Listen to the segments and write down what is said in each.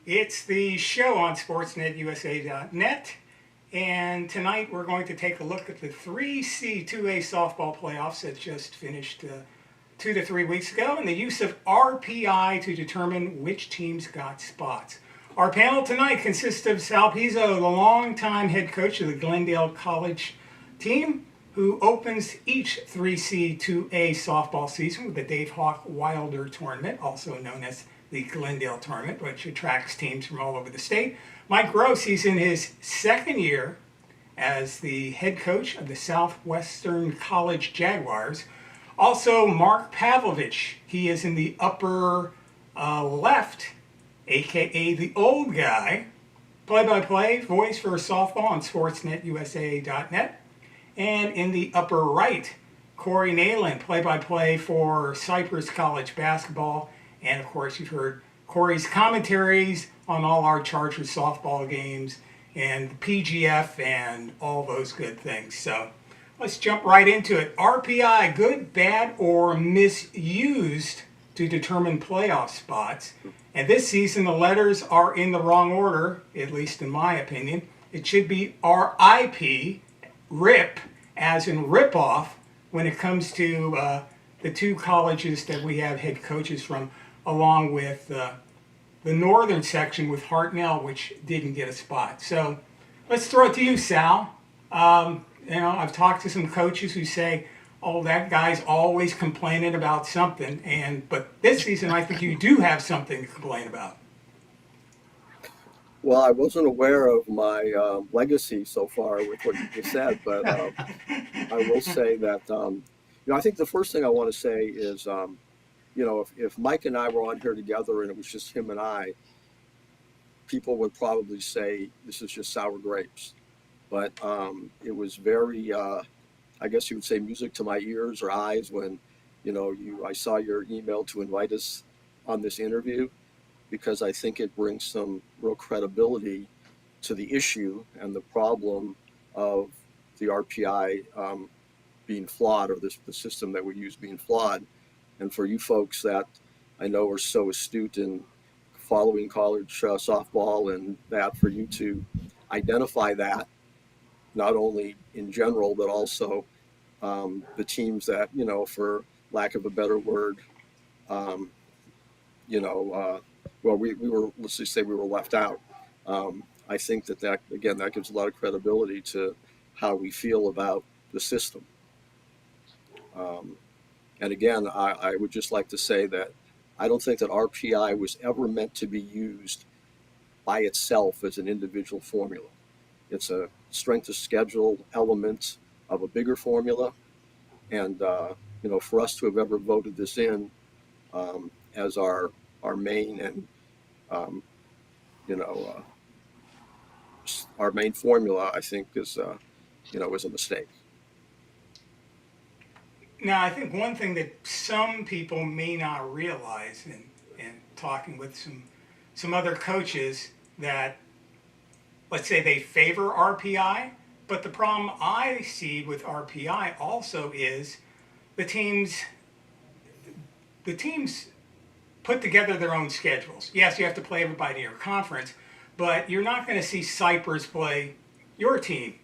It's the show on sportsnetusa.net, and tonight we're going to take a look at the 3C 2A softball playoffs that just finished 2 to 3 weeks ago, and the use of RPI to determine which teams got spots. Our panel tonight consists of Sal Pizzo, the longtime head coach of the Glendale College team, who opens each 3C 2A softball season with the Dave Hawk Wilder Tournament, also known as the Glendale Tournament, which attracts teams from all over the state. Mike Gross, he's in his second year as the head coach of the Southwestern College Jaguars. Also, Mark Pavlovich, he is in the upper left, aka the old guy, play-by-play voice for softball on sportsnetusa.net. And in the upper right, Corey Nayland, play-by-play for Cypress College basketball. And of course, you've heard Corey's commentaries on all our Chargers softball games and the PGF and all those good things. So let's jump right into it. RPI, good, bad, or misused to determine playoff spots. And this season, the letters are in the wrong order, at least in my opinion. It should be RIP, RIP, as in rip-off, when it comes to the two colleges that we have head coaches from, along with the northern section with Hartnell, which didn't get a spot. So let's throw it to you, Sal. I've talked to some coaches who say, oh, that guy's always complaining about something. But this season, I think you do have something to complain about. Well, I wasn't aware of my legacy so far with what you just said, but I will say that, I think the first thing I want to say is, if Mike and I were on here together and it was just him and I, people would probably say this is just sour grapes. But it was very, I guess you would say, music to my ears or eyes when, I saw your email to invite us on this interview, because I think it brings some real credibility to the issue and the problem of the RPI being flawed, or the system that we use being flawed. And for you folks that I know are so astute in following college softball, and that for you to identify that, not only in general, but also the teams that, for lack of a better word, we were, let's just say we were left out. I think that again, that gives a lot of credibility to how we feel about the system. And again, I would just like to say that I don't think that RPI was ever meant to be used by itself as an individual formula. It's a strength of schedule element of a bigger formula. And, for us to have ever voted this in as our main and, our main formula, I think is a mistake. Now, I think one thing that some people may not realize in talking with some other coaches, that let's say they favor RPI, but the problem I see with RPI also is the teams put together their own schedules. Yes, you have to play everybody in your conference, but you're not going to see Cypress play your team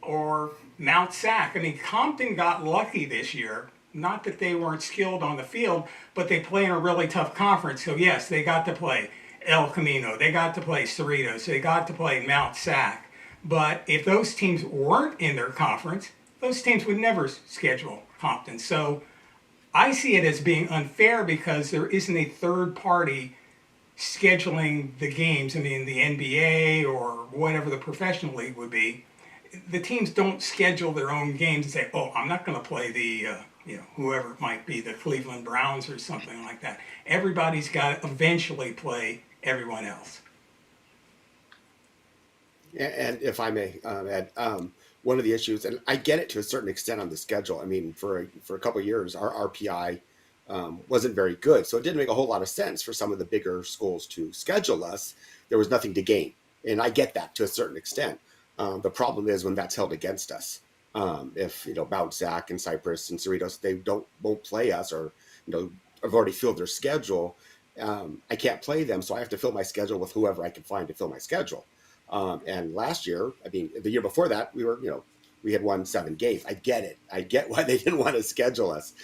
or Mount Sac. I mean, Compton got lucky this year. Not that they weren't skilled on the field, but they play in a really tough conference. So yes, they got to play El Camino. They got to play Cerritos. They got to play Mount Sac. But if those teams weren't in their conference, those teams would never schedule Compton. So I see it as being unfair because there isn't a third party scheduling the games. I mean, the NBA or whatever the professional league would be, the teams don't schedule their own games and say, oh, I'm not going to play the, whoever it might be, the Cleveland Browns or something like that. Everybody's got to eventually play everyone else. And if I may add, one of the issues, and I get it to a certain extent on the schedule. I mean, for a couple of years, our RPI wasn't very good. So it didn't make a whole lot of sense for some of the bigger schools to schedule us. There was nothing to gain. And I get that to a certain extent. The problem is when that's held against us. If, Mount Sac and Cypress and Cerritos, they won't play us, or, have already filled their schedule. I can't play them, so I have to fill my schedule with whoever I can find to fill my schedule. And last year, I mean, the year before that, we had won 7 games. I get it. I get why they didn't want to schedule us,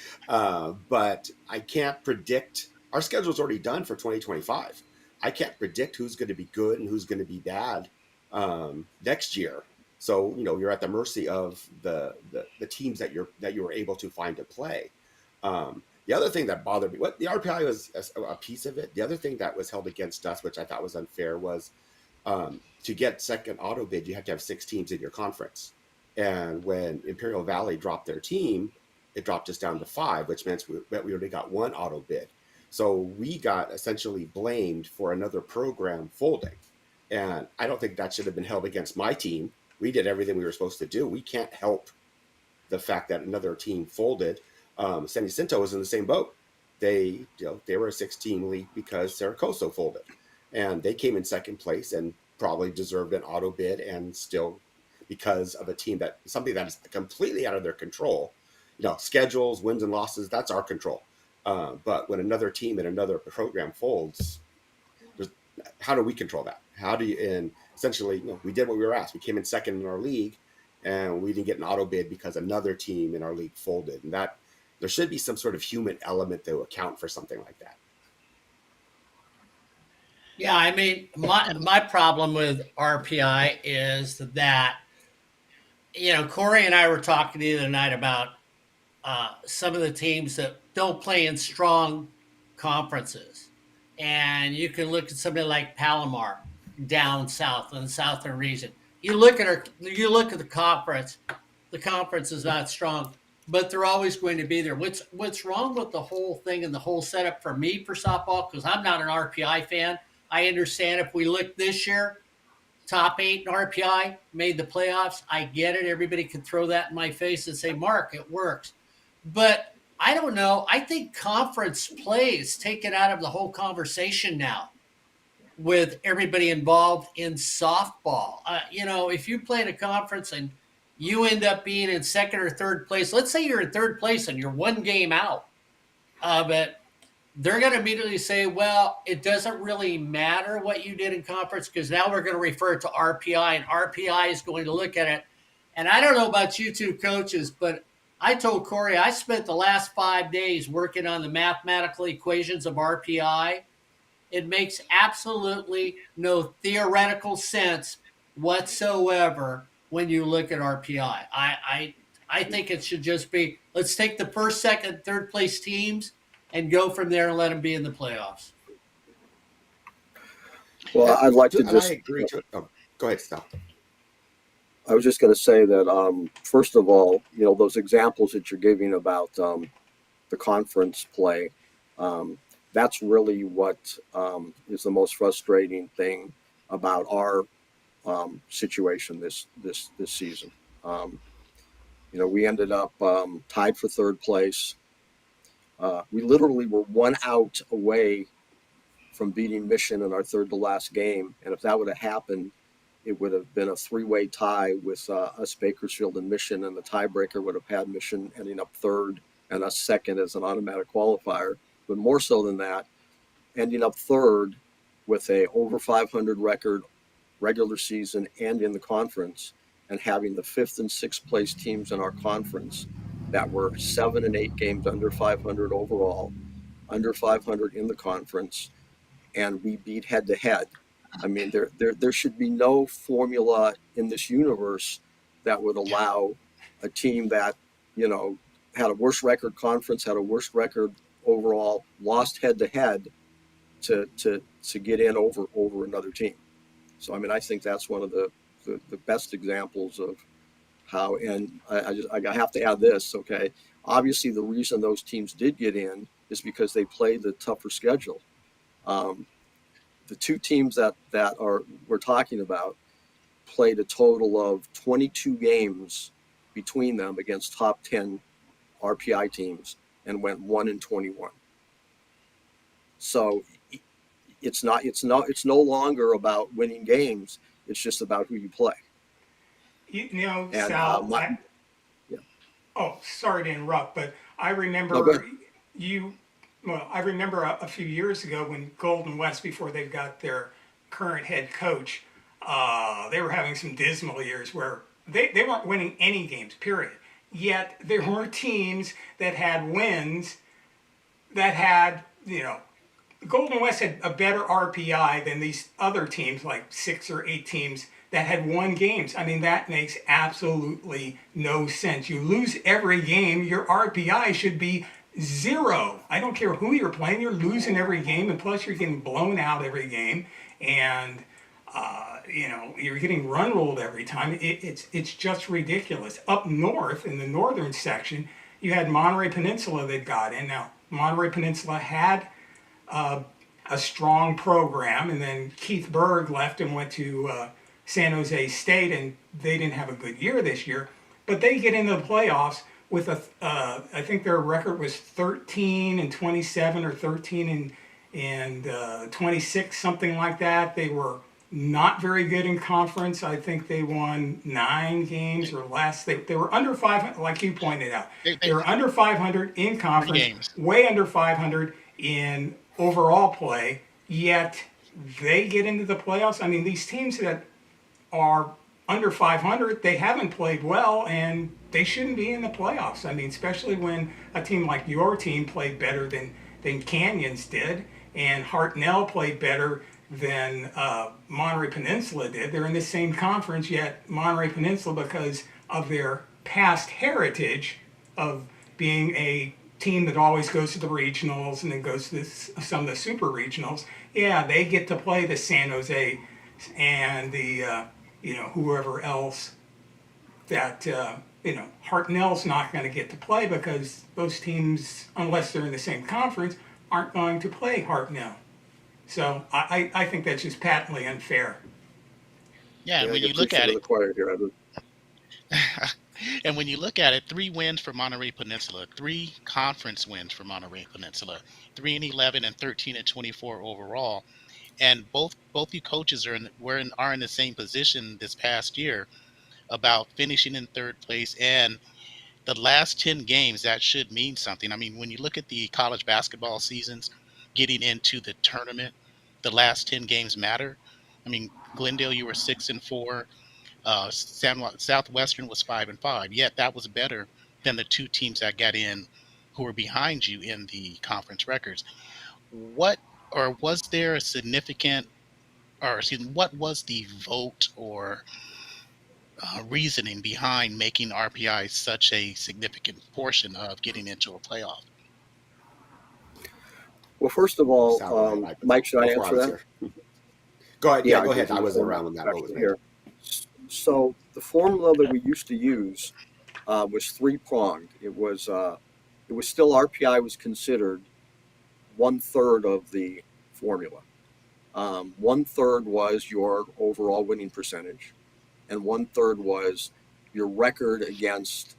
but I can't predict. Our schedule's already done for 2025. I can't predict who's going to be good and who's going to be bad next year. So you're at the mercy of the teams that you were able to find to play. The other thing that bothered me, what the RPI was a piece of it. The other thing that was held against us, which I thought was unfair, was to get second auto bid, you have to have 6 teams in your conference. And when Imperial Valley dropped their team, it dropped us down to 5, which meant we only got 1 auto bid. So we got essentially blamed for another program folding. And I don't think that should have been held against my team. We did everything we were supposed to do. We can't help the fact that another team folded. San Jacinto was in the same boat. They were a 6-team league because Saracoso folded, and they came in second place and probably deserved an auto bid, and still because of something that is completely out of their control. Schedules, wins and losses, that's our control. But when another team and another program folds, how do we control that? And essentially, we did what we were asked. We came in second in our league, and we didn't get an auto bid because another team in our league folded. And that there should be some sort of human element to account for something like that. Yeah, I mean, my problem with RPI is that Corey and I were talking the other night about some of the teams that don't play in strong conferences, and you can look at somebody like Palomar down south in the southern region. You look at the conference. The conference is not strong, but they're always going to be there. What's wrong with the whole thing and the whole setup for me for softball? Because I'm not an RPI fan. I understand if we look this year, top 8 in RPI made the playoffs. I get it. Everybody can throw that in my face and say, Mark, it works. But I don't know. I think conference play is taken out of the whole conversation now with everybody involved in softball. If you play in a conference and you end up being in second or third place, let's say you're in third place and you're 1 game out of it, they're going to immediately say, well, it doesn't really matter what you did in conference because now we're going to refer to RPI, and RPI is going to look at it. And I don't know about you two coaches, but I told Corey I spent the last 5 days working on the mathematical equations of RPI. It makes absolutely no theoretical sense whatsoever when you look at RPI. I think it should just be, let's take the first, second, third place teams and go from there and let them be in the playoffs. Well, I'd like to just. I agree to it. Oh, go ahead, Sal. I was just going to say that first of all, those examples that you're giving about the conference play, that's really what is the most frustrating thing about our situation this season. We ended up tied for third place. We literally were 1 out away from beating Mission in our third to last game, and if that would have happened, it would have been a 3-way tie with us, Bakersfield, and Mission, and the tiebreaker would have had Mission ending up third and us second as an automatic qualifier. But more so than that, ending up third with a over 500 record regular season and in the conference, and having the 5th and 6th place teams in our conference that were 7 and 8 games under 500 overall, under 500 in the conference, and we beat head to head. I mean, there should be no formula in this universe that would allow a team that, had a worse record conference, had a worse record overall, lost head to head to get in over another team. So, I mean, I think that's one of the best examples of how, and I have to add this, okay? Obviously, the reason those teams did get in is because they played the tougher schedule. The 2 teams that we're talking about played a total of 22 games between them against top 10 RPI teams and went 1-21. So it's no longer about winning games. It's just about who you play. And, Sal, yeah. oh, sorry to interrupt, but I No, go remember ahead. you Well, I remember a few years ago when Golden West, before they got their current head coach, they were having some dismal years where they weren't winning any games, period. Yet there were teams that had wins that had, Golden West had a better RPI than these other teams, like 6 or 8 teams that had won games. I mean, that makes absolutely no sense. You lose every game, your RPI should be 0. I don't care who you're playing, you're losing every game, and plus you're getting blown out every game, and you're getting run ruled every time. It's just ridiculous. Up north in the northern section, you had Monterey Peninsula that got in. Now Monterey Peninsula had a strong program, and then Keith Berg left and went to San Jose State, and they didn't have a good year this year. But they get into the playoffs with I think their record was 13-27 or 13-26, something like that. They were not very good in conference. I think they won 9 games or less. They were under 500, like you pointed out. They were under 500 in conference, way under 500 in overall play, yet they get into the playoffs. I mean, these teams that are under 500, they haven't played well, and they shouldn't be in the playoffs. I mean, especially when a team like your team played better than Canyons did, and Hartnell played better than Monterey Peninsula did. They're in the same conference, yet Monterey Peninsula, because of their past heritage of being a team that always goes to the regionals and then goes to some of the super regionals, yeah, they get to play the San Jose and the whoever else that Hartnell's not going to get to play, because those teams, unless they're in the same conference, aren't going to play Hartnell. So I think that's just patently unfair. Yeah, Yeah, when you're you look preaching at to it, the choir here, Edward. and when you look at it, 3 wins for Monterey Peninsula, 3 conference wins for Monterey Peninsula, 3-11 and 13-24 overall. And both you coaches are in the same position this past year about finishing in third place. And the last 10 games, that should mean something. I mean, when you look at the college basketball seasons, getting into the tournament, the last 10 games matter. I mean, Glendale, you were 6-4. Southwestern was 5-5. Yet that was better than the 2 teams that got in who were behind you in the conference records. What or was there a significant, or excuse me, what was the vote or reasoning behind making RPI such a significant portion of getting into a playoff? Well, first of all, Sal, go ahead. Mike, should I Before I answer was that? here. Go ahead. Yeah, Yeah, I go guess ahead. I you wasn't format around when that vote was question made. here. So the formula that we used to use was 3-pronged. It was still RPI was considered 1/3 of the formula. 1/3 was your overall winning percentage, and 1/3 was your record against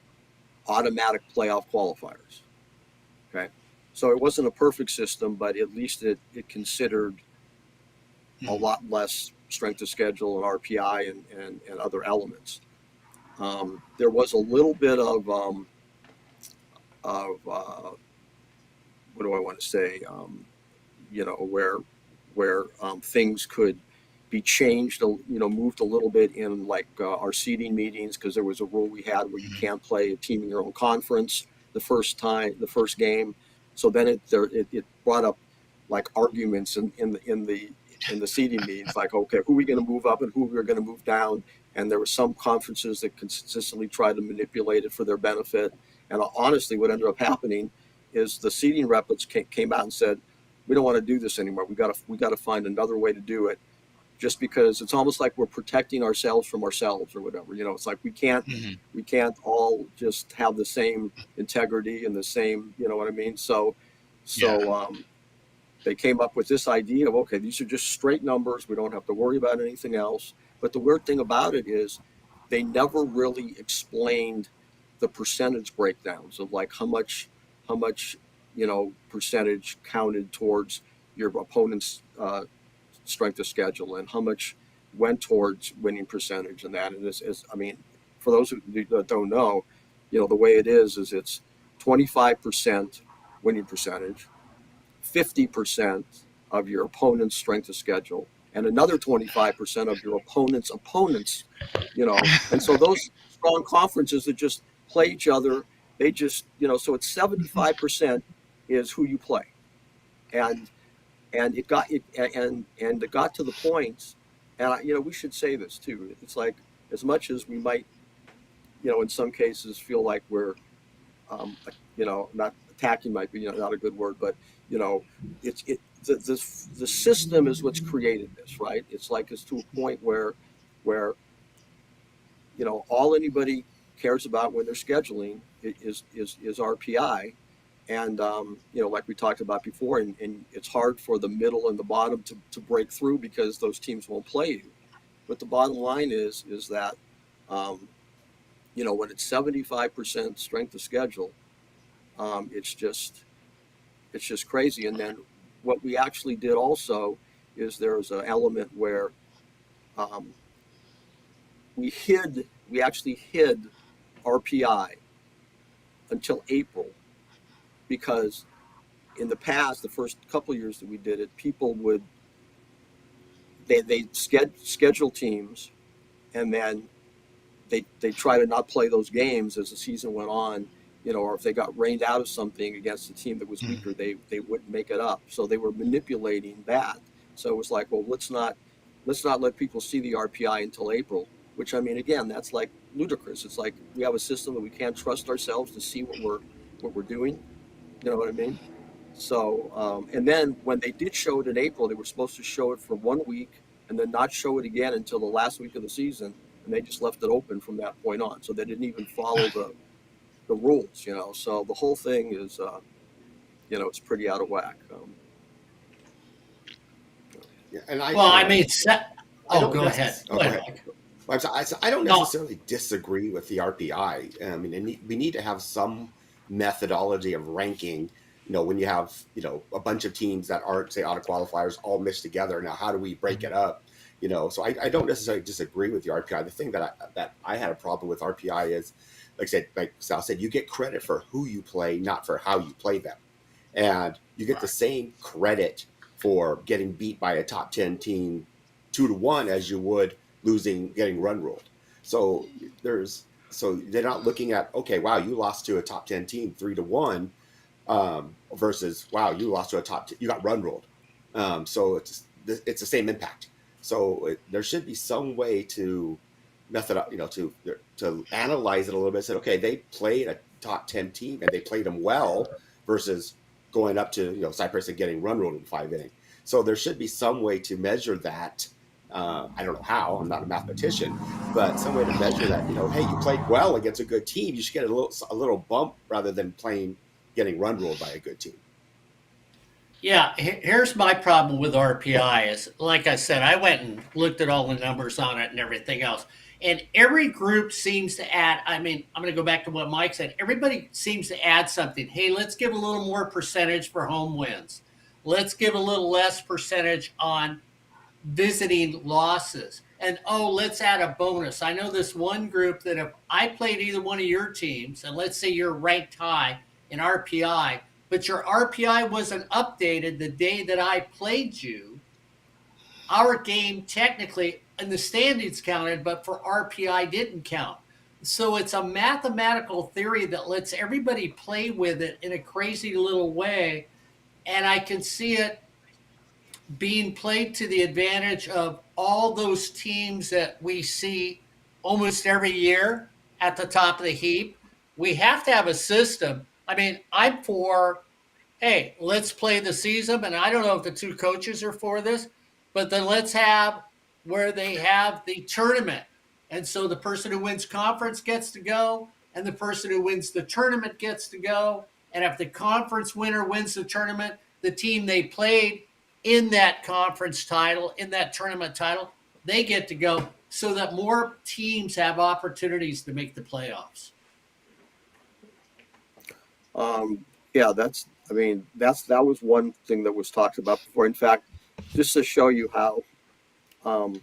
automatic playoff qualifiers. Okay, so it wasn't a perfect system, but at least it considered a Mhm. lot less strength of schedule and RPI and other elements. There was a little bit of what do I want to say? Where things could be changed, moved a little bit in like our seeding meetings, because there was a rule we had where you Mhm. can't play a team in your own conference the first game. So then it brought up like arguments in the seeding meetings, like, okay, who are we going to move up and who we're going to move down? And there were some conferences that consistently tried to manipulate it for their benefit. And honestly, what ended up happening is the seeding reps came out and said, we don't want to do this anymore. We got to find another way to do it, just because it's almost like we're protecting ourselves from ourselves or whatever. It's like we can't Mhm. all just have the same integrity and the same, you know what I mean? So Yeah. so they came up with this idea of, okay, these are just straight numbers. We don't have to worry about anything else. But the weird thing about it is they never really explained the percentage breakdowns of like how much percentage counted towards your opponent's strength of schedule and how much went towards winning percentage and that. And this is, I mean, for those who don't know, the way it is it's 25% winning percentage, 50% of your opponent's strength of schedule and another 25% of your opponent's, and so those strong conferences that just play each other, they just, so it's 75% is who you play. And it got it and it got to the point, and we should say this too. It's like, as much as we might, in some cases feel like we're, not attacking might be, not a good word, but it's the system is what's created this, right? It's like, it's to a point where all anybody cares about when they're scheduling is RPI. And like we talked about before, and it's hard for the middle and the bottom to break through because those teams won't play you. But the bottom line is that when it's 75% strength of schedule, it's just crazy. And then what we actually did also is there's an element where we actually hid RPI until April, because in the past, the first couple of years that we did it, people would they schedule teams, and then they try to not play those games as the season went on, or if they got rained out of something against a team that was weaker, they wouldn't make it up. So they were manipulating that. So it was like, well, let's not let people see the RPI until April, which, I mean, again, that's like ludicrous. It's like we have a system that we can't trust ourselves to see what we're doing. You know what I mean? So, and then when they did show it in April, they were supposed to show it for 1 week and then not show it again until the last week of the season. And they just left it open from that point on. So they didn't even follow the rules, So the whole thing is, it's pretty out of whack. Yeah, and go ahead. Go ahead. I don't necessarily disagree with the RPI. I mean, we need to have some methodology of ranking. When you have a bunch of teams that aren't, say, auto qualifiers all mixed together. Now, how do we break it up? So I don't necessarily disagree with the RPI. The thing that I had a problem with RPI is, like Sal said, you get credit for who you play, not for how you play them, and you get the same credit for getting beat by a top 10 team 2-1 as you would getting run ruled. So they're not looking at, okay, wow, you lost to a top 10 team 3-1, versus, wow, you lost to you got run ruled. So it's the same impact. So there should be some way to to analyze it a little bit. Say, okay, they played a top 10 team and they played them well, versus going up to Cypress and getting run ruled in 5 innings. So there should be some way to measure that. I don't know how. I'm not a mathematician, but some way to measure that. Hey, you played well against a good team. You should get a little bump rather than getting run ruled by a good team. Yeah, here's my problem with RPI is, like I said, I went and looked at all the numbers on it and everything else. And every group seems to add, I'm going to go back to what Mike said. Everybody seems to add something. Hey, let's give a little more percentage for home wins. Let's give a little less percentage on visiting losses. And, let's add a bonus. I know this one group that if I played either one of your teams, and let's say you're ranked high in RPI, but your RPI wasn't updated the day that I played you, our game technically in the standings counted, but for RPI didn't count. So it's a mathematical theory that lets everybody play with it in a crazy little way. And I can see it being played to the advantage of all those teams that we see almost every year at the top of the heap. We have to have a system. I mean, I'm for, hey, let's play the season. And I don't know if the two coaches are for this, but then let's have where they have the tournament. And so the person who wins conference gets to go, and the person who wins the tournament gets to go. And if the conference winner wins the tournament, the team they played in that conference title, in that tournament title, they get to go, so that more teams have opportunities to make the playoffs. Yeah, that was one thing that was talked about before. In fact, just to show you how, I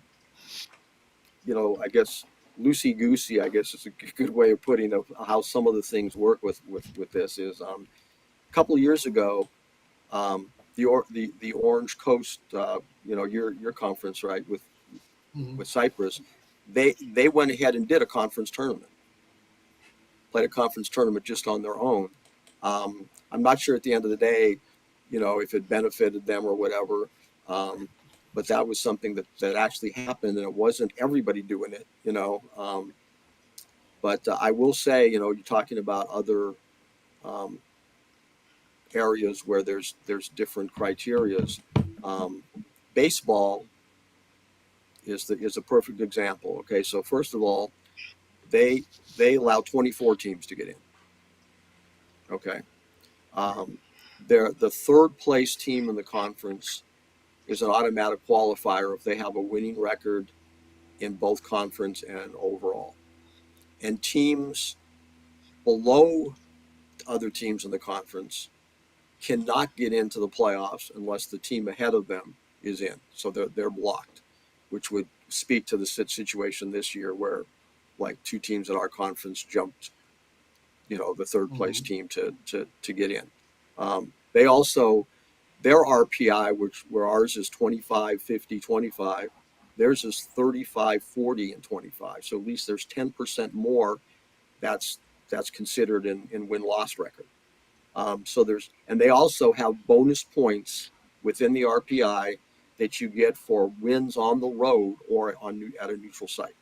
guess loosey-goosey, I guess is a good way of putting how some of the things work with this is, a couple of years ago, the Orange Coast, your conference, right, Mhm. with Cyprus, they went ahead and did a conference tournament, played a conference tournament just on their own. I'm not sure at the end of the day, if it benefited them or whatever. But that was something that actually happened, and it wasn't everybody doing it. But I will say, you're talking about other um, areas where there's different criterias. Um, Baseball is a perfect example. Okay, so first of all, they they allow 24 teams to get in. Okay, um, they're the third place team in the conference is an automatic qualifier if they have a winning record in both conference and overall. And teams below other teams in the conference cannot get into the playoffs unless the team ahead of them is in. So they're blocked, which would speak to the situation this year where like two teams in our conference jumped, the third place Mhm. team to get in. They also their RPI, where ours is 25, 50, 25, theirs is 35, 40, and 25. So at least there's 10% more that's considered in win loss record. And they also have bonus points within the RPI that you get for wins on the road or at a neutral site.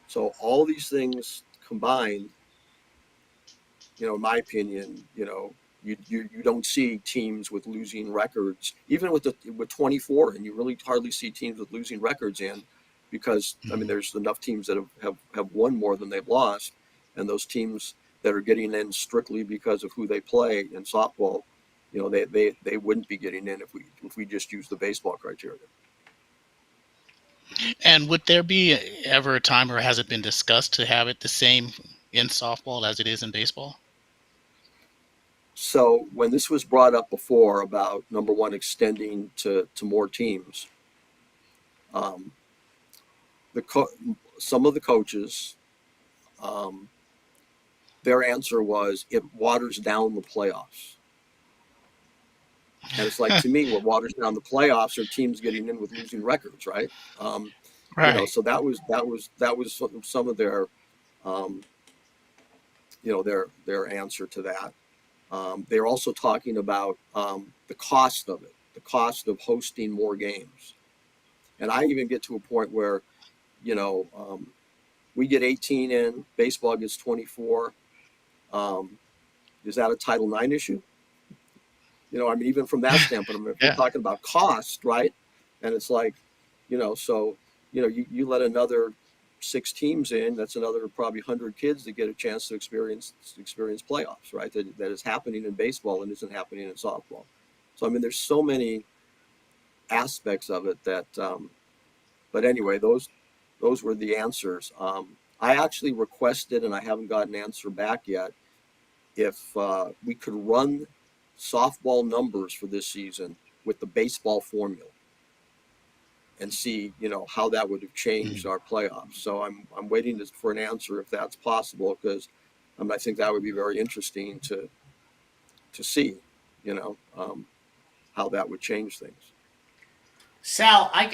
So all these things combined, in my opinion, you don't see teams with losing records, even with 24, and you really hardly see teams with losing records in, because I mean Mhm. there's enough teams that have won more than they've lost, and those teams that are getting in strictly because of who they play in softball, they wouldn't be getting in if we just use the baseball criteria. And would there be ever a time, or has it been discussed to have it the same in softball as it is in baseball? So when this was brought up before about number one extending to more teams, um, the some of the coaches, um, their answer was it waters down the playoffs. And it's like, to me, what waters down the playoffs are teams getting in with losing records, right? Um, Right. so that was some of their um, their answer to that. They're also talking about the cost of it, the cost of hosting more games. And I even get to a point where you know um, we get 18 in, baseball gets 24. Um, is that a Title IX issue? I mean, even from that standpoint, I mean, if we're Yeah. talking about cost, right? And it's like, so you let another six teams in, that's another probably 100 kids that get a chance to experience playoffs, right? That is happening in baseball and isn't happening in softball. So I mean, there's so many aspects of it that. But anyway, those were the answers. I actually requested, and I haven't gotten an answer back yet, if we could run softball numbers for this season with the baseball formula and see, how that would have changed Mhm. our playoffs. So I'm waiting for an answer if that's possible, because I think that would be very interesting to see, you know, um, how that would change things. Sal, I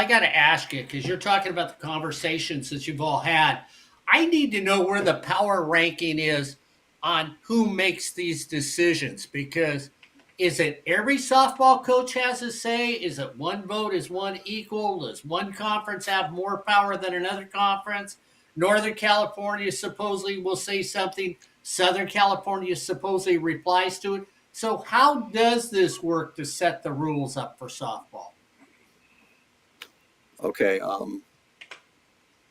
got to ask you because you're talking about the conversations that you've all had. I need to know where the power ranking is on who makes these decisions, because is it every softball coach has a say? Is it one vote is one equal? Does one conference have more power than another conference? Northern California supposedly will say something. Southern California supposedly replies to it. So how does this work to set the rules up for softball? Okay.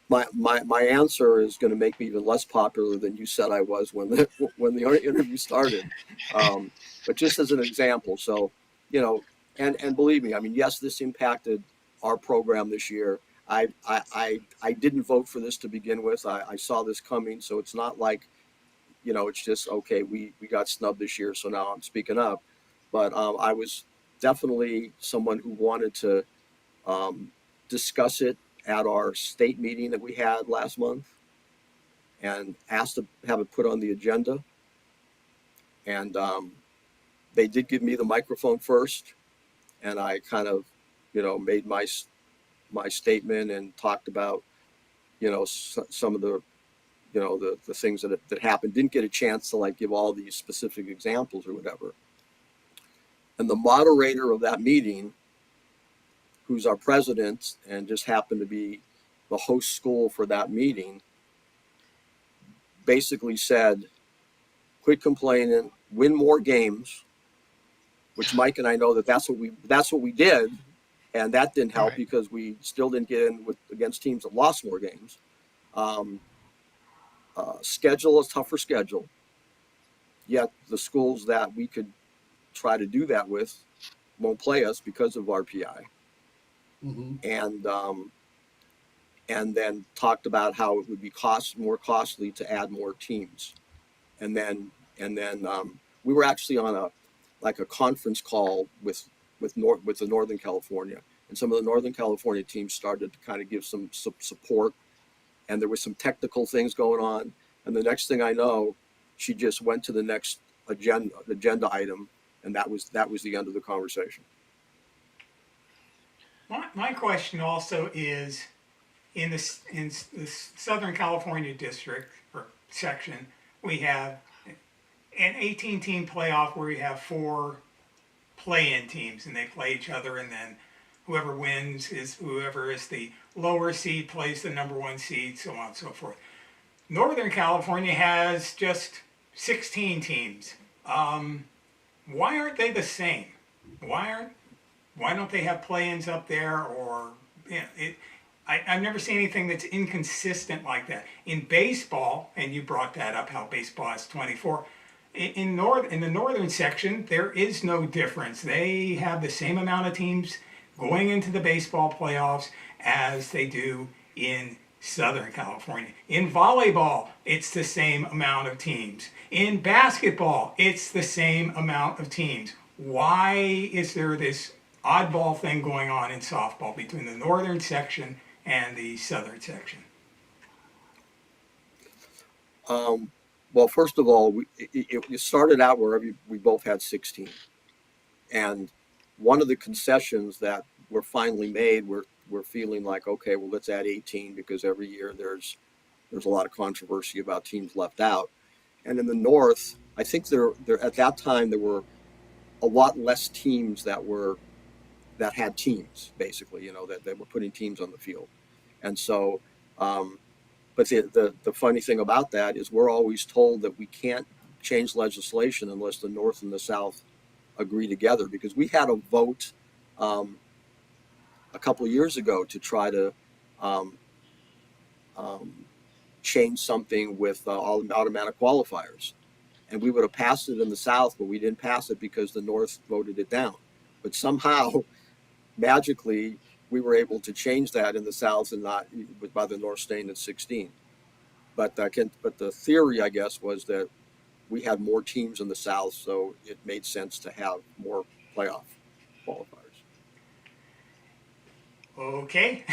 My answer is going to make me even less popular than you said I was when the when the interview started. Um, but just as an example, so you know, and believe me, I mean, yes, this impacted our program this year. I didn't vote for this to begin with. I saw this coming, so it's not like it's just okay. We got snubbed this year, so now I'm speaking up. But I was definitely someone who wanted to um, discuss it at our state meeting that we had last month, and asked to have it put on the agenda. And They did give me the microphone first, and I kind of, made my statement and talked about, some of the, the things that happened. Didn't get a chance to like give all these specific examples or whatever. And the moderator of that meeting, who's our president and just happened to be the host school for that meeting, basically said, quit complaining, win more games, which Mike and I know that's what we did, and that didn't help Right. because we still didn't get in against teams that lost more games. Um, Schedule a tougher schedule, yet the schools that we could try to do that with won't play us because of RPI, Mm-hmm. and then talked about how it would be more costly to add more teams, and then we were actually on a conference call with the Northern California, and some of the Northern California teams started to kind of give some support, and there was some technical things going on, and the next thing I know, she just went to the next agenda item, and that was the end of the conversation. My question also is in the Southern California district or section, we have an 18-team playoff where you have four play-in teams and they play each other, and then whoever wins is whoever is the lower seed plays the number one seed, so on and so forth. Northern California has just 16 teams. Why aren't they the same? Why don't they have play-ins up there? Or I've never seen anything that's inconsistent like that. In baseball, and you brought that up, how baseball has 24. In the northern section, there is no difference. They have the same amount of teams going into the baseball playoffs as they do in Southern California. In volleyball, it's the same amount of teams. In basketball, it's the same amount of teams. Why is there this oddball thing going on in softball between the northern section and the southern section? Well, first of all, it started out where we both had 16, and one of the concessions that were finally made, we're feeling like, okay, well, let's add 18 because every year there's a lot of controversy about teams left out. And in the North, I think there at that time there were a lot less teams that had teams, basically, that were putting teams on the field. And so, but the funny thing about that is we're always told that we can't change legislation unless the North and the South agree together, because we had a vote a couple of years ago to try to um, um, change something with all automatic qualifiers, and we would have passed it in the South, but we didn't pass it because the North voted it down. But somehow, magically, we were able to change that in the South, and not by the North staying at 16. But the theory, I guess, was that we had more teams in the South, so it made sense to have more playoff qualifiers. Okay.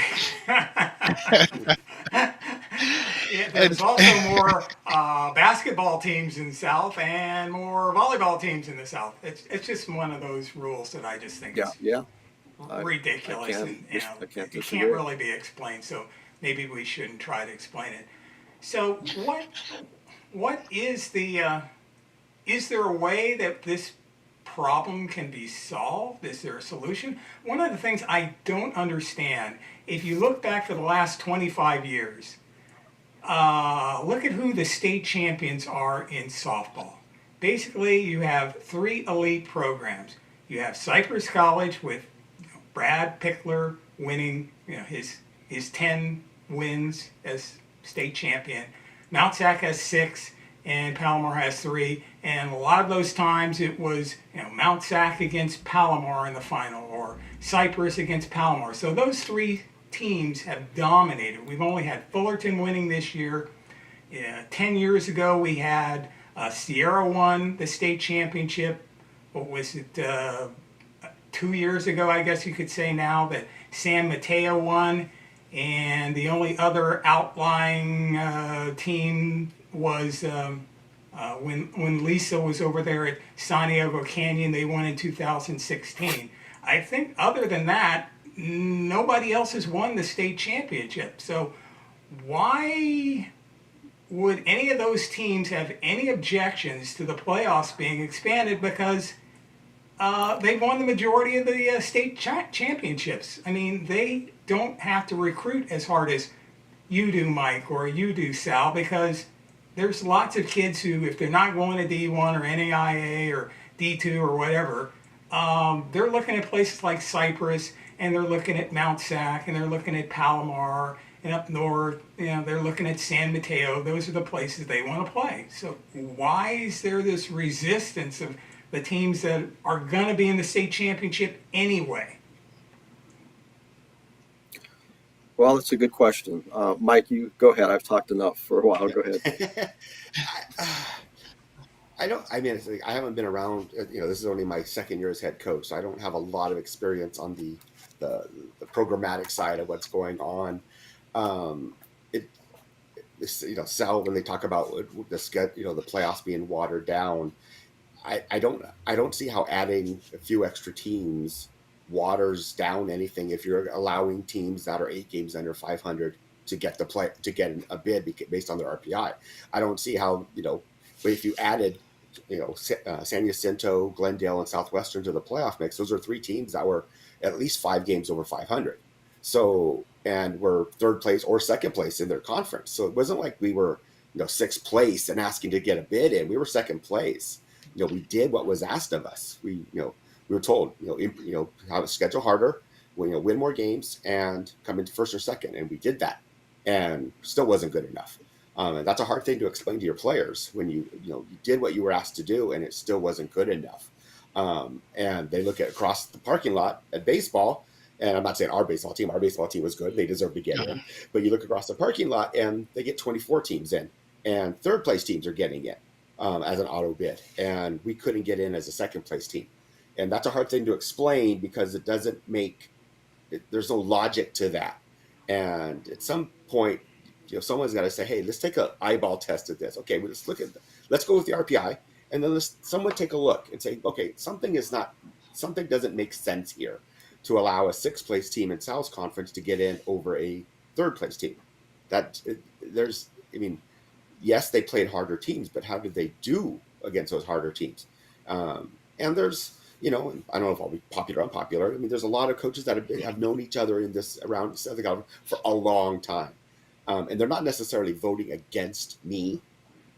Yeah, And there's also more basketball teams in the South and more volleyball teams in the South. It's just one of those rules that I just think is Yeah. I ridiculous, can't and I can't it disagree. can't really be explained. So maybe we shouldn't try to explain it. So what is is there a way that this problem can be solved? Is there a solution? One of the things I don't understand, if you look back for the last 25 years, look at who the state champions are in softball. Basically, you have three elite programs. You have Cypress College with Brad Pickler winning, his 10 wins as state champion. Mount Sac has 6, and Palomar has 3. And a lot of those times it was Mount Sac against Palomar in the final, or Cypress against Palomar. So those three teams have dominated. We've only had Fullerton winning this year. 10 years ago we had Sierra won the state championship. What was it? 2 years ago, I guess you could say now, that San Mateo won. And the only other outlying team was When Lisa was over there at Santiago Canyon, they won in 2016. I think other than that, nobody else has won the state championship. So why would any of those teams have any objections to the playoffs being expanded? Because they've won the majority of the state championships. I mean, they don't have to recruit as hard as you do, Mike, or you do, Sal, because there's lots of kids who, if they're not going to D1 or NAIA or D2 or whatever, they're looking at places like Cypress, and they're looking at Mount Sac, and they're looking at Palomar, and up north, they're looking at San Mateo. Those are the places they want to play. So why is there this resistance of the teams that are going to be in the state championship anyway? Well, it's a good question. Mike, you go ahead. I've talked enough for a while. Go ahead. I mean, I haven't been around, this is only my second year as head coach, so I don't have a lot of experience on the programmatic side of what's going on. Sal, when they talk about the playoffs being watered down, I don't see how adding a few extra teams waters down anything if you're allowing teams that are 8 games under 500 to get a bid based on their RPI. I don't see how, but if you added, San Jacinto, Glendale, and Southwestern to the playoff mix, those are 3 teams that were at least 5 games over 500. So, and we're 3rd place or 2nd place in their conference. So it wasn't like we were, 6th place and asking to get a bid in. We were 2nd place. We did what was asked of us. We were told, how to schedule harder, win more games, and come into 1st or 2nd, and we did that, and still wasn't good enough. And that's a hard thing to explain to your players when you did what you were asked to do, and it still wasn't good enough. And they look at across the parking lot at baseball, and I'm not saying our baseball team was good; they deserve to get in. But you look across the parking lot, and they get 24 teams in, and 3rd place teams are getting in as an auto bid, and we couldn't get in as a 2nd place team. And that's a hard thing to explain because it doesn't there's no logic to that. And at some point, someone's got to say, hey, let's take an eyeball test at this. Okay, let's go with the RPI. And then someone take a look and say, okay, something doesn't make sense here to allow a 6th place team in Sal's conference to get in over a 3rd place team. Yes, they played harder teams, but how did they do against those harder teams? And there's, I don't know if I'll be popular or unpopular. There's a lot of coaches that have known each other around Southern California for a long time. And they're not necessarily voting against me.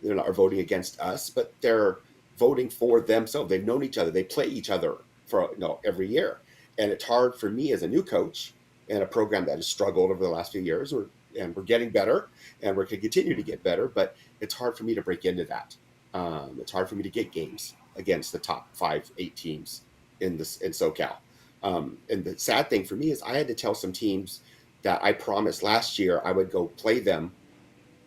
They're not voting against us, but they're voting for themselves. They've known each other. They play each other for every year. And it's hard for me as a new coach in a program that has struggled over the last few years, and we're getting better, and we're going to continue to get better, but it's hard for me to break into that. It's hard for me to get games against the top 5-8 teams in SoCal. And the sad thing for me is I had to tell some teams that I promised last year I would go play them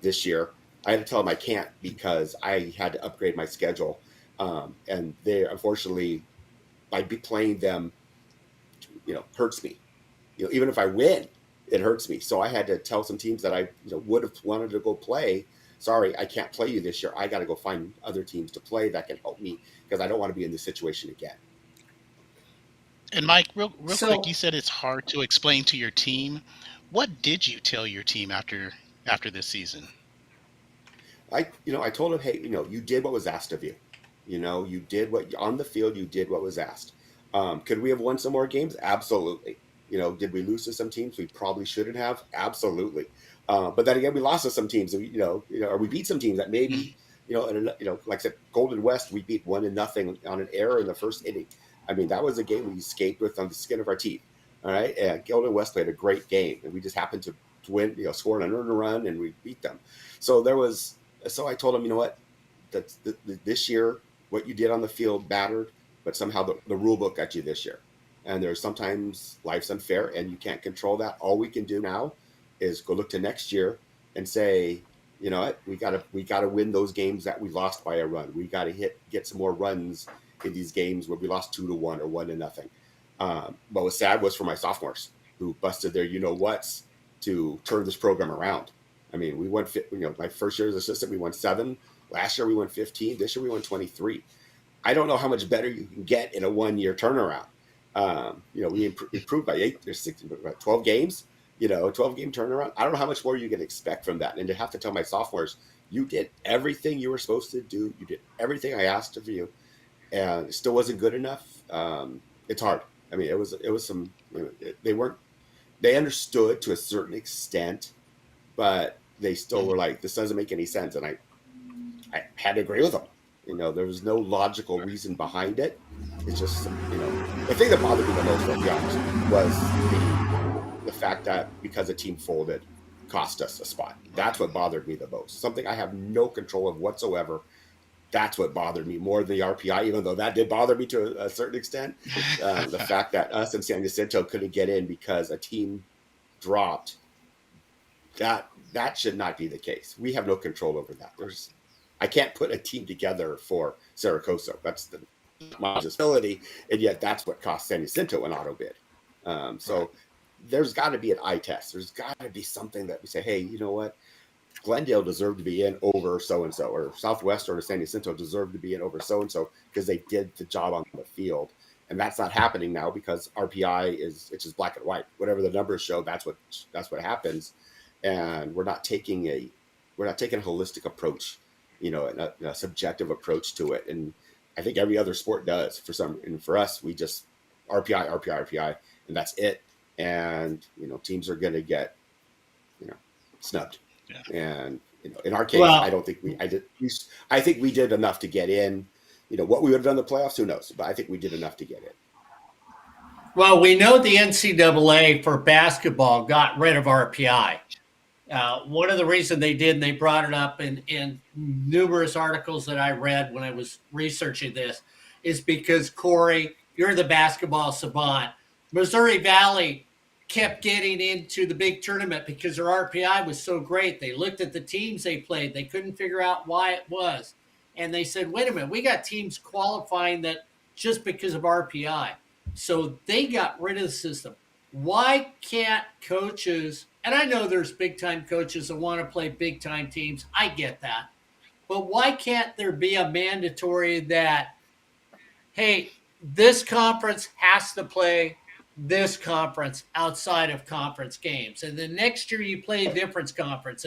this year. I had to tell them I can't because I had to upgrade my schedule. And they, unfortunately, by playing them, hurts me. Even if I win, it hurts me. So I had to tell some teams that I would have wanted to go play, sorry, I can't play you this year. I got to go find other teams to play that can help me because I don't want to be in this situation again. And Mike, real quick, you said it's hard to explain to your team. What did you tell your team after this season? I told them, hey, you did what was asked of you. You did on the field, you did what was asked. Could we have won some more games? Absolutely. Did we lose to some teams we probably shouldn't have? Absolutely. But then again, we lost to some teams, or we beat some teams that maybe, like I said, Golden West, we beat 1-0 on an error in the first inning. That was a game we escaped with on the skin of our teeth. All right. And Golden West played a great game, and we just happened to win, score an unearned run, and we beat them. So I told them, what, this year, what you did on the field mattered, but somehow the rule book got you this year. And there's sometimes life's unfair and you can't control that. All we can do now is go look to next year and say, what, we gotta win those games that we lost by a run. We gotta get some more runs in these games where we lost 2-1 or 1-0. What was sad was for my sophomores who busted their whats to turn this program around. We won, my first year as assistant, we won 7 Last year we won 15. This year we won 23. I don't know how much better you can get in a 1 year turnaround. We improved by 12 games, 12-game turnaround. I don't know how much more you can expect from that. And to have to tell my sophomores, you did everything you were supposed to do. You did everything I asked of you, and it still wasn't good enough. It's hard. I mean, it was some, they understood to a certain extent, but they still were like, this doesn't make any sense. And I had to agree with them. There was no logical reason behind it. It's just, the thing that bothered me the most, to be honest, was the fact that because a team folded, cost us a spot. That's what bothered me the most. Something I have no control of whatsoever. That's what bothered me more than the RPI, even though that did bother me to a certain extent. The fact that us and San Jacinto couldn't get in because a team dropped, that should not be the case. We have no control over that. I can't put a team together for Saracoso. That's my disability, and yet that's what cost San Jacinto an auto bid. So there's got to be an eye test. There's got to be something that we say, hey, you know what? Glendale deserved to be in over so-and-so, or Southwestern or San Jacinto deserved to be in over so-and-so because they did the job on the field. And that's not happening now because RPI it's just black and white. Whatever the numbers show, that's what happens. And we're not taking a holistic approach, a subjective approach to it. And I think every other sport does and for us, we just RPI, and that's it. And, teams are going to get, snubbed. Yeah. And, in our case, I don't think I think we did enough to get in. What we would have done in the playoffs, who knows? But I think we did enough to get in. Well, we know the NCAA for basketball got rid of RPI. One of the reasons they did, and they brought it up in numerous articles that I read when I was researching this, is because, Corey, you're the basketball savant. Missouri Valley kept getting into the big tournament because their RPI was so great. They looked at the teams they played. They couldn't figure out why it was. And they said, wait a minute, we got teams qualifying that just because of RPI. So they got rid of the system. Why can't coaches, and I know there's big-time coaches that want to play big-time teams. I get that. But why can't there be a mandatory that, hey, this conference has to play this conference outside of conference games. And then next year you play a different conference.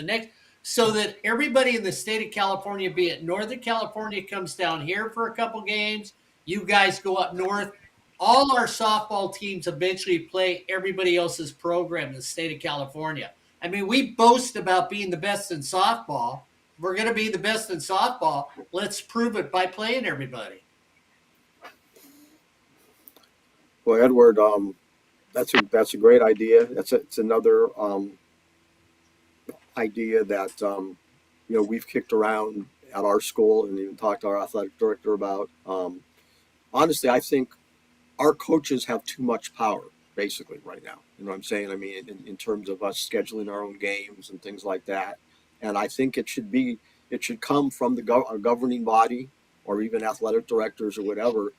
So that everybody in the state of California, be it Northern California, comes down here for a couple games. You guys go up north. All our softball teams eventually play everybody else's program in the state of California. I mean, we boast about being the best in softball. If we're going to be the best in softball, let's prove it by playing everybody. Well, Edward, that's a great idea. It's another idea that we've kicked around at our school and even talked to our athletic director about. Honestly, I think our coaches have too much power, basically, right now. You know what I'm saying? I mean, in terms of us scheduling our own games and things like that. And I think it should come from the governing body or even athletic directors or whatever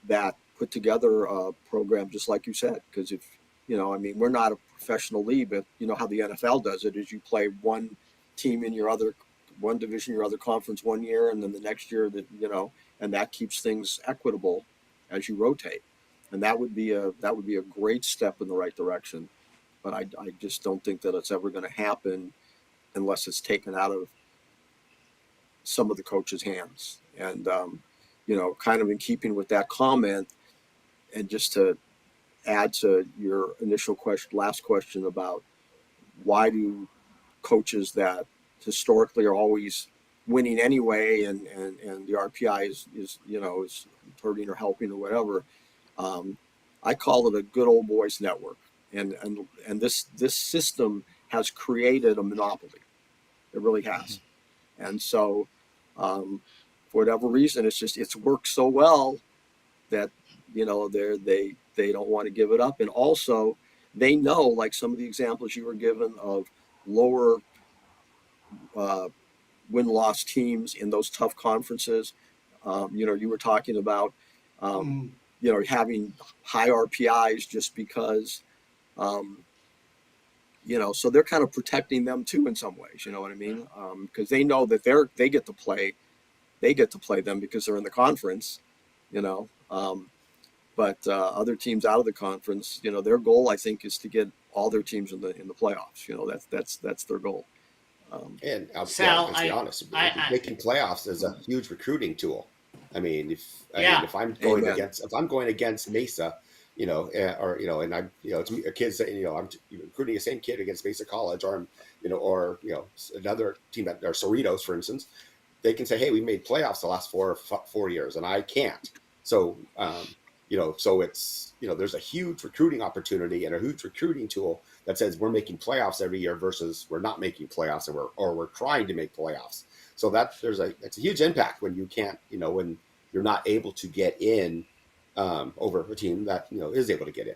that put together a program just like you said. Because if, we're not a professional league, but how the NFL does it is you play one team in one division, your other conference 1 year, and then the next year and that keeps things equitable as you rotate. And that would be a great step in the right direction. But I just don't think that it's ever going to happen unless it's taken out of some of the coaches' hands. And, kind of in keeping with that comment, and just to add to your initial last question about why do coaches that historically are always winning anyway, and the RPI is hurting or helping or whatever. I call it a good old boys network, and this system has created a monopoly. It really has, and so for whatever reason, it's worked so well that they don't want to give it up, and also they know, like some of the examples you were given of lower win-loss teams in those tough conferences. You were talking about having high RPIs just because so they're kind of protecting them too in some ways, you know what I mean? Because they know that they get to play they get to play them because they're in the conference, you know. But other teams out of the conference, their goal I think is to get all their teams in the playoffs. That's their goal. Um, And Sal, let's be honest, I making playoffs is a huge recruiting tool. yeah, If I'm going amen. against Mesa, or and I'm it's a kid saying I'm recruiting the same kid against Mesa College, or I'm or another team that or Cerritos, for instance, they can say, hey, we made playoffs the last 4 years, and I can't. So so it's there's a huge recruiting opportunity and a huge recruiting tool that says we're making playoffs every year versus we're not making playoffs, or we're trying to make playoffs. So it's a huge impact when you can't, when you're not able to get in over a team that is able to get in.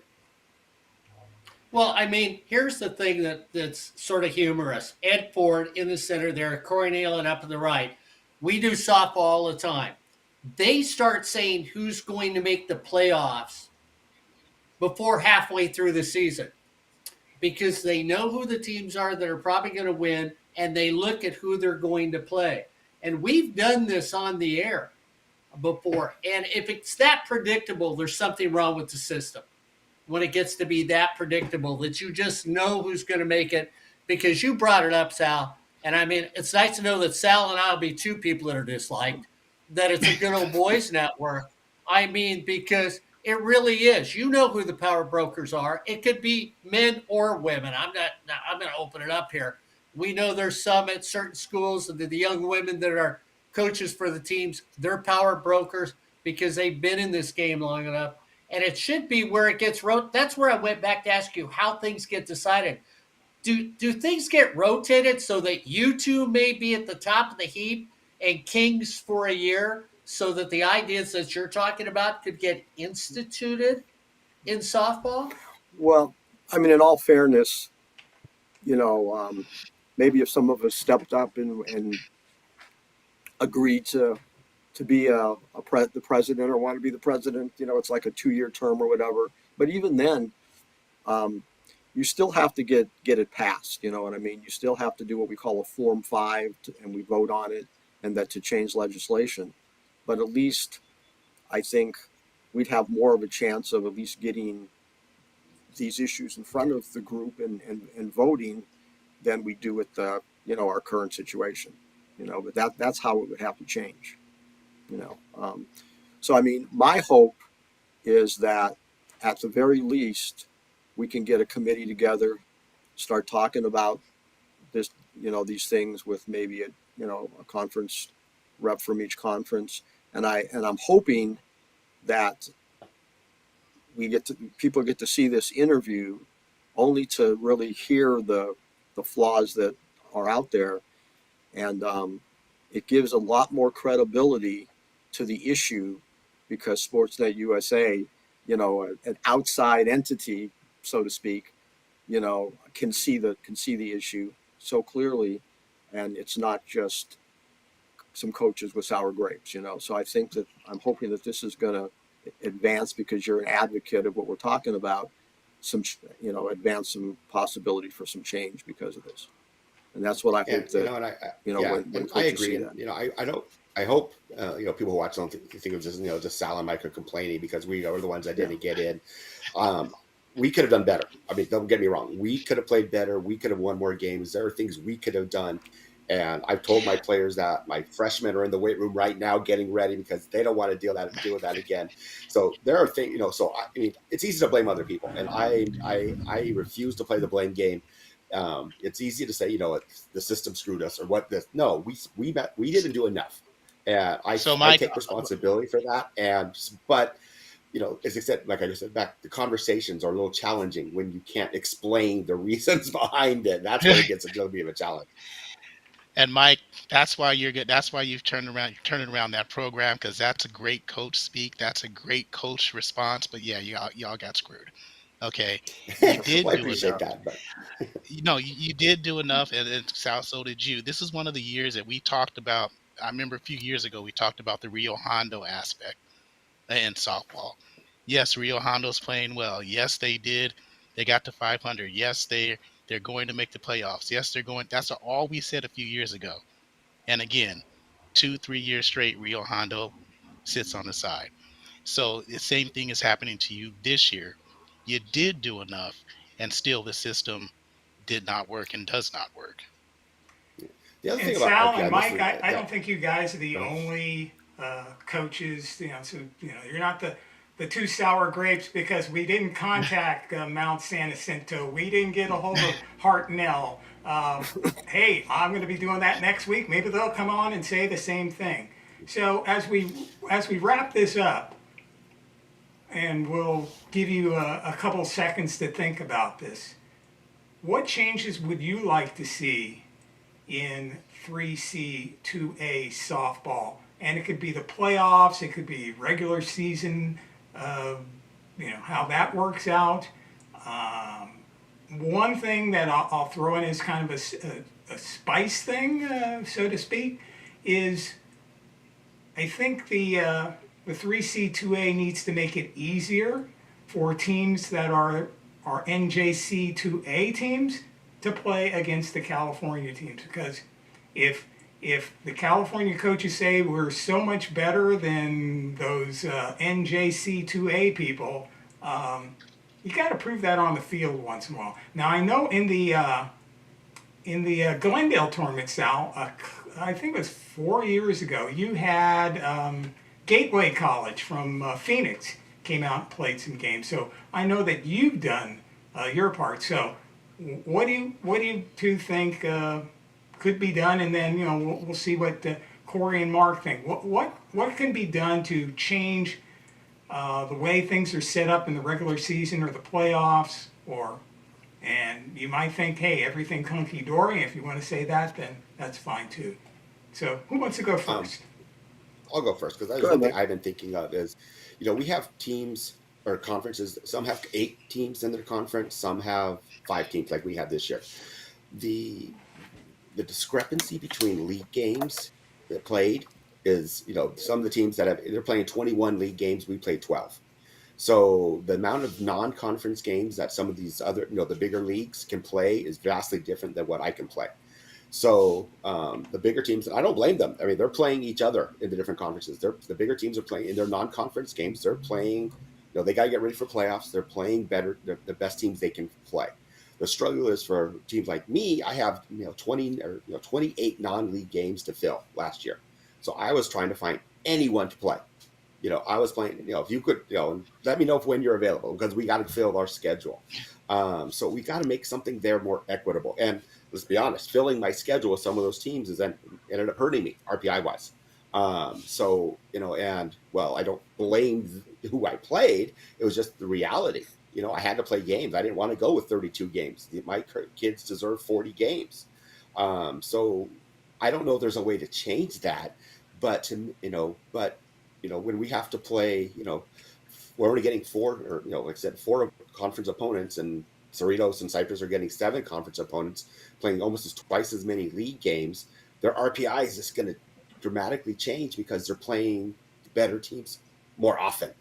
well, I mean, here's the thing that's sort of humorous. Ed Ford in the center there, Corey Nealon up to the right. We do softball all the time. They start saying who's going to make the playoffs before halfway through the season because they know who the teams are that are probably going to win and they look at who they're going to play. And we've done this on the air before. And if it's that predictable, there's something wrong with the system when it gets to be that predictable that you just know who's going to make it because you brought it up, Sal. And I mean, it's nice to know that Sal and I will be two people that are disliked, that it's a good old boys network. I mean, because it really is. You know who the power brokers are. It could be men or women. I'm going to open it up here. We know there's some at certain schools, the young women that are coaches for the teams, they're power brokers because they've been in this game long enough and it should be where it gets That's where I went back to ask you how things get decided. Do things get rotated so that you two may be at the top of the heap and Kings for a year, so that the ideas that you're talking about could get instituted in softball? Well, I mean, in all fairness, you know, um, maybe if some of us stepped up and agreed to be the president or want to be the president, it's like a 2-year term or whatever. But even then, um, you still have to get it passed. You know what I mean? You still have to do what we call a Form 5, and we vote on it, and that to change legislation. But at least I think we'd have more of a chance of at least getting these issues in front of the group and voting than we do with our current situation. But that's how it would have to change. You know, so I mean, my hope is that at the very least we can get a committee together, start talking about this, these things with maybe a conference rep from each conference, and I'm hoping that people get to see this interview only to really hear the flaws that are out there, and it gives a lot more credibility to the issue because Sportsnet USA, an outside entity, so to speak, can see the issue so clearly, and it's not just some coaches with sour grapes. So I'm hoping that this is going to advance because you're an advocate of what we're talking about. Advance some possibility for some change because of this, and that's what I And hope that and when I coaches agree. see And that. I don't. I hope people who watch don't think of just Sal and Micah complaining because we are the ones that Yeah. didn't get in. Um, we could have done better. I mean, don't get me wrong. We could have played better. We could have won more games. There are things we could have done. And I've told my players that my freshmen are in the weight room right now getting ready because they don't want to deal with that again. So there are things, so I mean, it's easy to blame other people. And I refuse to play the blame game. It's easy to say, the system screwed us or what this. No, we didn't do enough. And So, I Mike, take responsibility for that. But as I said, like I just said back, the conversations are a little challenging when you can't explain the reasons behind it. That's where it gets a little bit of a challenge. and Mike, that's why you're good. That's why you're turning around that program because that's a great coach speak. That's a great coach response. But yeah, y'all got screwed. Okay, you Well, did I do appreciate enough. that, but You did do enough, and Sal, so did you. This is one of the years that we talked about. I remember a few years ago we talked about the Rio Hondo aspect in softball. Yes, Rio Hondo's playing well. Yes, they did. They got to 500. Yes, they're going to make the playoffs. Yes, they're going. That's all we said a few years ago. And again, 2, 3 years straight, Rio Hondo sits on the side. So the same thing is happening to you this year. You did do enough, and still the system did not work and does not work. The other And thing about Sal and RPI, most Mike, of I yeah, don't think you guys are the go ahead. only coaches. So you're not the two sour grapes because we didn't contact Mount San Jacinto. We didn't get a hold of Hartnell. Hey, I'm going to be doing that next week. Maybe they'll come on and say the same thing. So as we wrap this up, and we'll give you a couple seconds to think about this. What changes would you like to see in 3C 2A softball? And it could be the playoffs, it could be regular season, uh, how that works out. Um, One thing that I'll throw in is kind of a spice thing, so to speak, is I think the 3C 2A needs to make it easier for teams that are NJC 2A teams to play against the California teams, because if the California coaches say we're so much better than those NJC 2A people, you got to prove that on the field once in a while. Now I know in the Glendale tournament, Sal, I think it was 4 years ago, you had Gateway College from Phoenix came out and played some games. So I know that you've done your part. So what do you two think could be done? And then we'll see what Corey and Mark think. What can be done to change the way things are set up in the regular season or the playoffs, and you might think, hey, everything hunky dory. If you want to say that, then that's fine too. So who wants to go Um, first? I'll go first because Go there's ahead, one thing Mike. I've been thinking of is, we have teams or conferences. Some have 8 teams in their conference. Some have 5 teams, like we had this year. The the discrepancy between league games that played is, some of the teams that they're playing 21 league games. We play 12. So the amount of non-conference games that some of these other, the bigger leagues can play is vastly different than what I can play. So the bigger teams, I don't blame them. I mean, they're playing each other in the different conferences. The bigger teams are playing in their non-conference games. They're playing, they got to get ready for playoffs. They're playing better, the best teams they can play. The struggle is for teams like me. I have 20 or 28 non-league games to fill last year. So I was trying to find anyone to play. I was playing, if you could, let me know when you're available because we got to fill our schedule. So we got to make something there more equitable. And let's be honest, filling my schedule with some of those teams ended up hurting me RPI wise. And well, I don't blame who I played. It was just the reality. I had to play games. I didn't want to go with 32 games. My kids deserve 40 games. So I don't know if there's a way to change that, but when we have to play, we're only getting 4, or like I said, 4 conference opponents, and Cerritos and Cypress are getting 7 conference opponents, playing almost twice as many league games. Their RPI is just going to dramatically change because they're playing better teams more often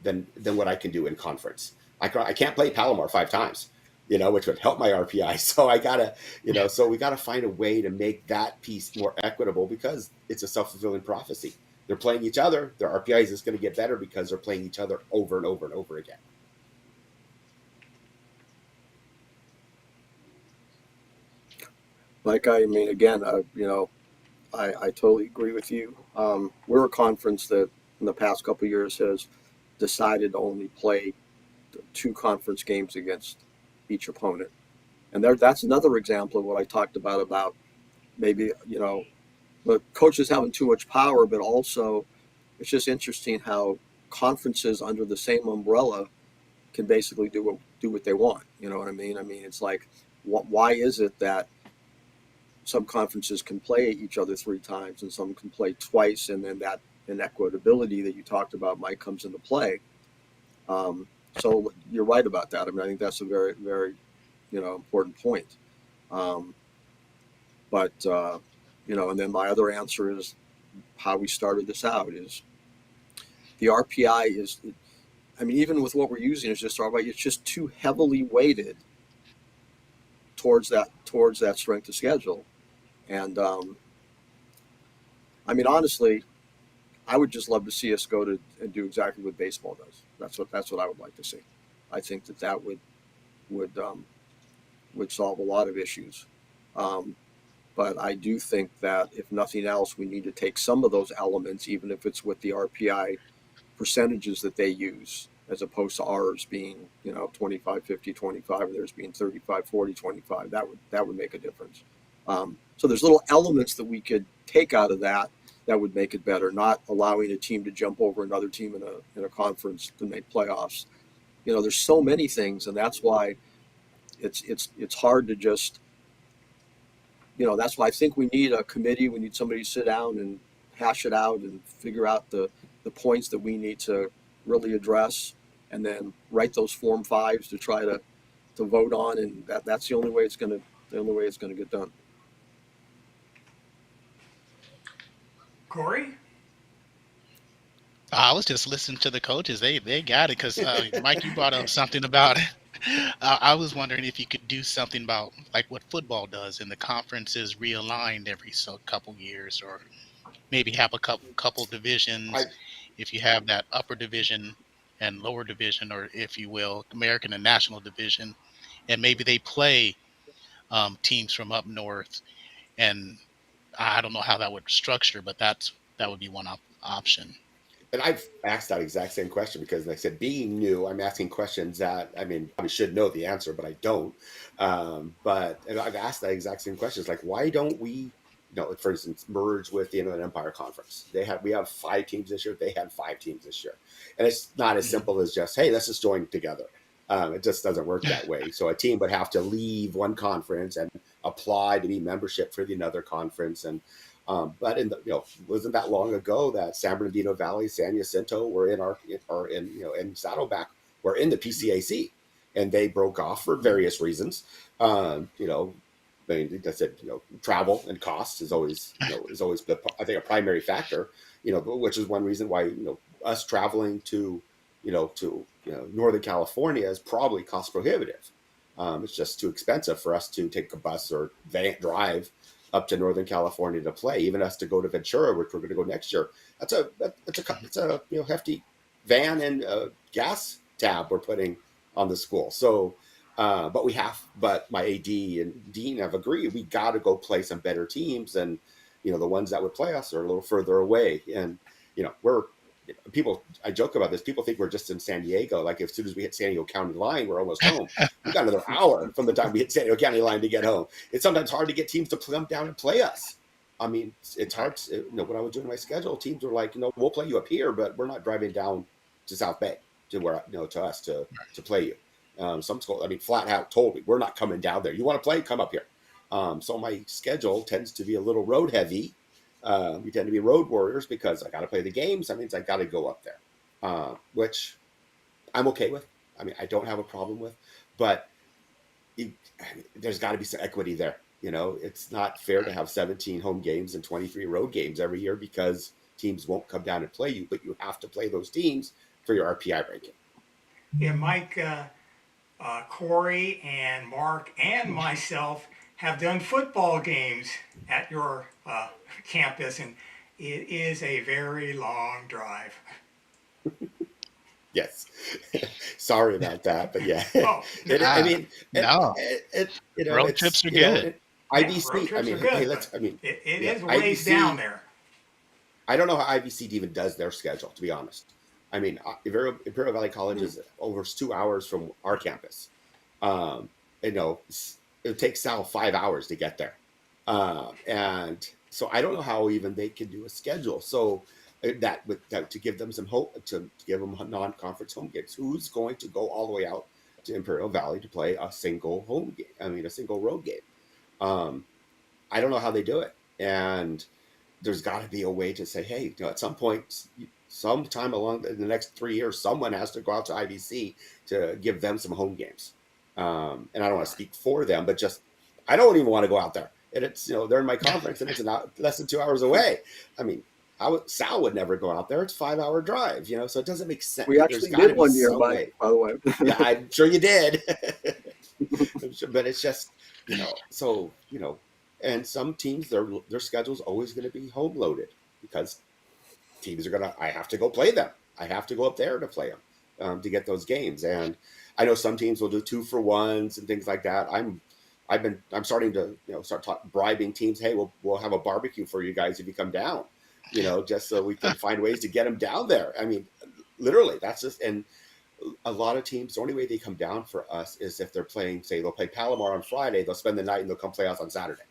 than what I can do in conference. I can't play Palomar 5 times, which would help my RPI. So so we gotta find a way to make that piece more equitable because it's a self-fulfilling prophecy. They're playing each other. Their RPI is just going to get better because they're playing each other over and over and over again. Mike, I mean, again, I totally agree with you. We're a conference that in the past couple of years has decided to only play 2 conference games against each opponent. And that's another example of what I talked about maybe, the coaches having too much power, but also it's just interesting how conferences under the same umbrella can basically do what they want. You know what I mean? I mean, it's like, why is it that some conferences can play each other 3 times and some can play twice, and then that inequitability that you talked about, Mike, comes into play. So you're right about that. I mean, I think that's a very, very, important point. Um, but and then my other answer is how we started this out is the RPI is, I mean, even with what we're using is just RPI, it's just too heavily weighted towards that strength of schedule. And I mean, honestly, I would just love to see us go to and do exactly what baseball does. That's what I would like to see. I think that would would solve a lot of issues. Um, but I do think that if nothing else, we need to take some of those elements, even if it's with the RPI percentages that they use, as opposed to ours being, 25, 50, 25, and theirs being 35, 40, 25. That would make a difference. So there's little elements that we could take out of that would make it better, not allowing a team to jump over another team in a conference to make playoffs. There's so many things, and that's why it's hard to just, that's why I think we need a committee. We need somebody to sit down and hash it out and figure out the points that we need to really address, and then write those Form 5s to try to vote on. And that's the only way it's gonna get done. Corey? I was just listening to the coaches. They got it because Mike, you brought up something about it. I was wondering if you could do something about like what football does, and the conference is realigned every so couple years, or maybe have a couple I divisions. If you have that upper division and lower division, or if you will, American and National Division, and maybe they play teams from up north. And I don't know how that would structure, but that would be one option. And I've asked that exact same question because, like I said, being new, I'm asking questions that I mean, I should know the answer, but I don't. But and I've asked that exact same question. It's like, why don't we, for instance, merge with the Inland Empire Conference? We have 5 teams this year. They had 5 teams this year, and it's not as Mhm. simple as just, hey, let's just join together. It just doesn't work that way. So a team would have to leave one conference and apply to be membership for the another conference, and but wasn't that long ago that San Bernardino Valley, San Jacinto were in in Saddleback were in the PCAC, and they broke off for various reasons. I mean, like I said, travel and cost is always I think a primary factor. Which is one reason why us traveling to Northern California is probably cost prohibitive. It's just too expensive for us to take a bus or drive up to Northern California to play. Even us to go to Ventura, which we're going to go next year. It's a hefty van and gas tab we're putting on the school. So, but my AD and Dean have agreed we got to go play some better teams, and the ones that would play us are a little further away, and we're people. I joke about this. People think we're just in San Diego. Like as soon as we hit San Diego County line, we're almost home. We got another hour from the time we hit San Diego County line to get home. It's sometimes hard to get teams to come down and play us. I mean, it's hard. When I was doing my schedule, teams were like, we'll play you up here, but we're not driving down to South Bay to where to us to play you. Some schools, I mean, flat out told me we're not coming down there. You want to play? Come up here. So my schedule tends to be a little road heavy. We tend to be road warriors because I got to play the games. That means I got to go up there, which I'm okay with. I mean, I don't have a problem with, but there's got to be some equity there. It's not fair to have 17 home games and 23 road games every year because teams won't come down and play you, but you have to play those teams for your RPI ranking. Yeah, Mike, Corey, and Mark, and myself have done football games at your campus, and it is a very long drive. Yes. Sorry about that, but yeah. Oh, I Ah, mean, no, road it's trips are good. yeah, road IBC. I trips are mean, hey, good, but let's. I mean, it yeah, is ways down IBC. there. I don't know how IBC even does their schedule, to be honest. I mean, Imperial Valley College is over 2 hours from our campus. Um, it takes Sal 5 hours to get there, and so I don't know how even they can do a schedule. So that to give them some hope, to give them non-conference home games. Who's going to go all the way out to Imperial Valley to play a single home game? I mean, a single road game. Um, I don't know how they do it, and there's got to be a way to say, hey, at some point, sometime along the next 3 years, someone has to go out to IBC to give them some home games. And I don't want to speak for them, but just I don't even want to go out there. And it's they're in my conference, and it's less than 2 hours away. I mean, Sal would never go out there. It's a 5 hour drive, so it doesn't make sense. We There's actually got to did be one year, some Mike, way. by the way. Yeah, I'm sure you did. But it's just so and some teams their schedule's always going to be home loaded. because teams are gonna. I have to go play them. I have to go up there to play them to get those games. And I know some teams will do 2-for-1s and things like that. I'm starting to bribing teams. Hey, we'll have a barbecue for you guys if you come down. Just so we can find ways to get them down there. I mean, literally, that's just. And a lot of teams, the only way they come down for us is if they're playing. Say they'll play Palomar on Friday. They'll spend the night and they'll come play us on Saturday.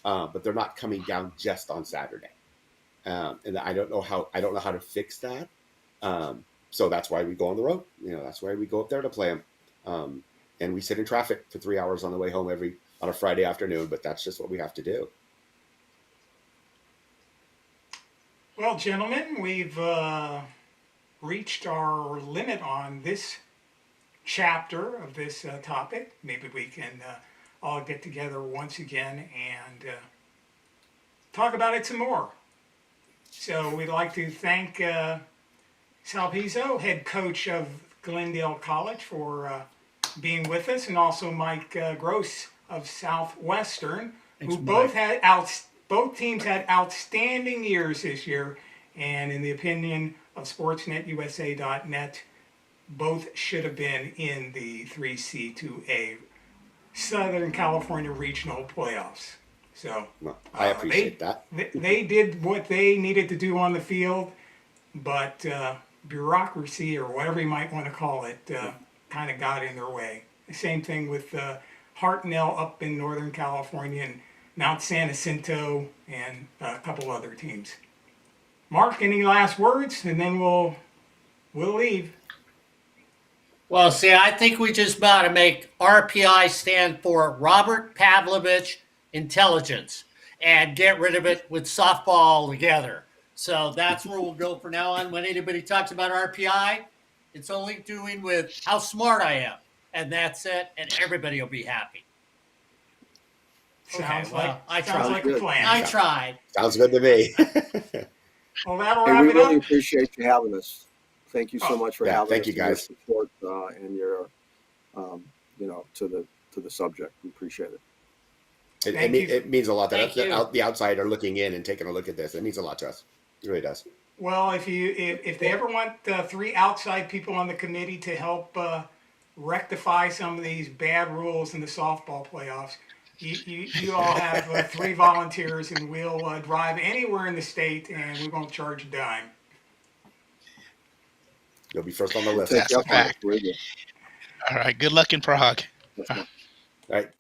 But they're not coming down just on Saturday. And I don't know how to fix that. So that's why we go on the road. That's why we go up there to play them. And we sit in traffic for 3 hours on the way home on a Friday afternoon, but that's just what we have to do. Well, gentlemen, we've reached our limit on this chapter of this topic. Maybe we can all get together once again and talk about it some more. So we'd like to thank Sal Pizzo, head coach of Glendale College, for being with us, and also Mike Gross of Southwestern, who both teams had outstanding years this year, and in the opinion of SportsNetUSA.net, both should have been in the 3C2A Southern California Regional Playoffs. So Well, I appreciate that. they did what they needed to do on the field, but bureaucracy, or whatever you might want to call it, kind of got in their way. The same thing with Hartnell up in Northern California, and Mount San Jacinto, and a couple other teams. Mark, any last words, and then we'll leave. Well, see, I think we just about to make RPI stand for Robert Pavlovich Intelligence and get rid of it with softball altogether. So that's where we'll go for now on. When anybody talks about RPI, it's only doing with how smart I am. And that's it, and everybody will be happy. Sounds well, like I sounds tried. like a plan. I tried. Sounds good to me. Well, that'll Hey, wrap we it really up. appreciate you having us. Thank you so much for Yeah, having thank us. you, and your guys. support and your, to the subject. We appreciate it. Thank you. It means a lot that Thank you. the outsider looking in and taking a look at this. It means a lot to us. It really does. Well, if they ever want 3 outside people on the committee to help rectify some of these bad rules in the softball playoffs, you all have 3 volunteers, and we'll drive anywhere in the state, and we won't charge a dime. You'll be first on the list. Take That's you a up on it. fact. Very good. All right. Good luck in Prague. That's fine. All right.